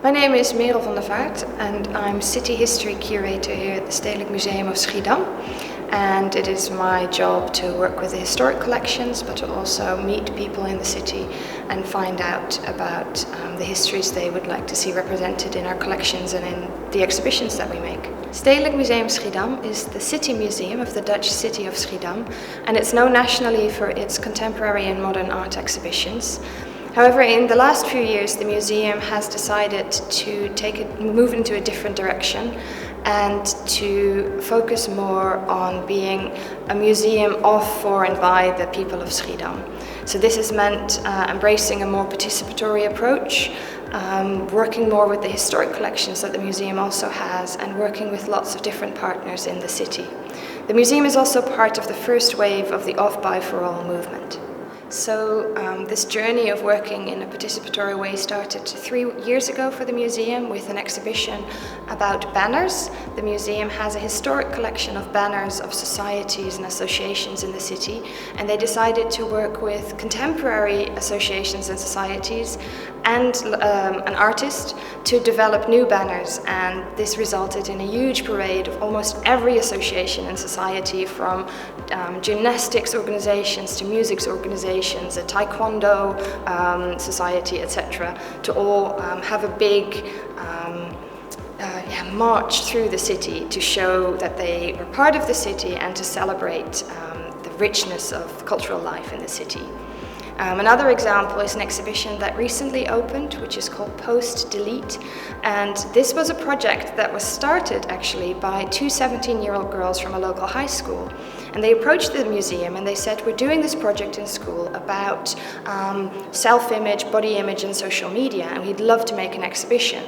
My name is Merel van der Vaart and I'm City History Curator here at the Stedelijk Museum Schiedam. And it is my job to work with the historic collections, but to also meet people in the city and find out about the histories they would like to see represented in our collections and in the exhibitions that we make. Stedelijk Museum Schiedam is the city museum of the Dutch city of Schiedam, and it's known nationally for its contemporary and modern art exhibitions. However, in the last few years, the museum has decided to move into a different direction and to focus more on being a museum of, for and by the people of Schiedam. So this has meant embracing a more participatory approach, working more with the historic collections that the museum also has, and working with lots of different partners in the city. The museum is also part of the first wave of the Off By For All movement. So this journey of working in a participatory way started 3 years ago for the museum with an exhibition about banners. The museum has a historic collection of banners of societies and associations in the city, and they decided to work with contemporary associations and societies and an artist to develop new banners, and this resulted in a huge parade of almost every association and society, from gymnastics organizations to music organizations, a taekwondo society, etc., to all have a big march through the city to show that they were part of the city and to celebrate the richness of cultural life in the city. Another example is an exhibition that recently opened, which is called Post-Delete, and this was a project that was started actually by two 17-year-old girls from a local high school. And they approached the museum and they said, we're doing this project in school about self-image, body image and social media, and we'd love to make an exhibition.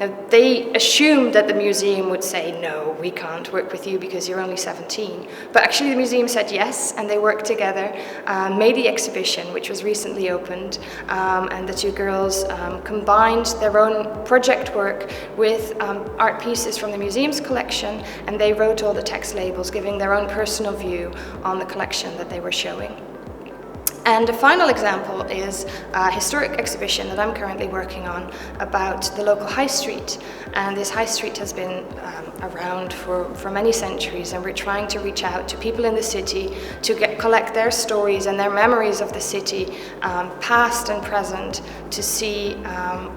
Now, they assumed that the museum would say, no, we can't work with you because you're only 17. But actually the museum said yes, and they worked together, made the exhibition, which was recently opened, and the two girls combined their own project work with art pieces from the museum's collection, and they wrote all the text labels, giving their own personal view on the collection that they were showing. And the final example is a historic exhibition that I'm currently working on about the local high street. And this high street has been around for many centuries, and we're trying to reach out to people in the city to collect their stories and their memories of the city, past and present, to see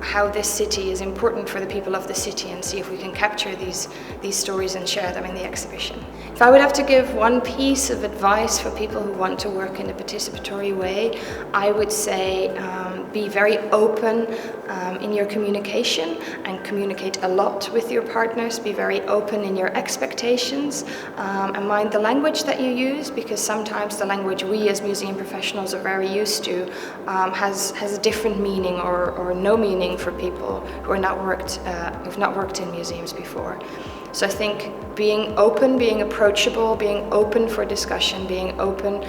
how this city is important for the people of the city, and see if we can capture these stories and share them in the exhibition. If I would have to give one piece of advice for people who want to work in a participatory way, I would say be very open in your communication and communicate a lot with your partners. Be very open in your expectations and mind the language that you use, because sometimes the language we as museum professionals are very used to has a different meaning or no meaning for people who have not worked in museums before. So I think being open, being approachable, being open for discussion, being open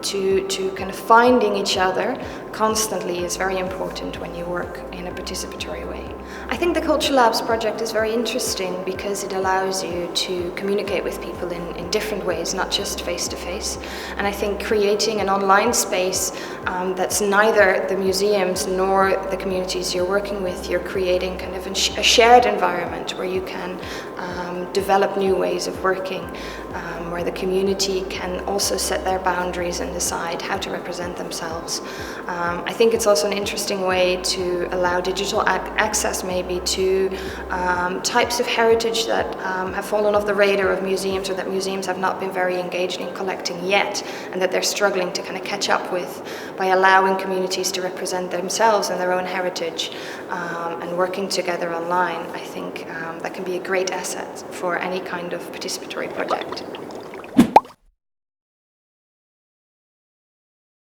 to kind of finding each other constantly is very important when you work in a participatory way. I think the CultureLabs project is very interesting because it allows you to communicate with people in different ways, not just face-to-face. And I think creating an online space that's neither the museums nor the communities you're working with, you're creating kind of a shared environment where you can develop new ways of working, where the community can also set their boundaries and decide how to represent themselves. I think it's also an interesting way to allow digital access maybe to types of heritage that have fallen off the radar of museums, or that museums have not been very engaged in collecting yet, and that they're struggling to kind of catch up with, by allowing communities to represent themselves and their own heritage, and working together online. I think that can be a great asset for any kind of participatory project.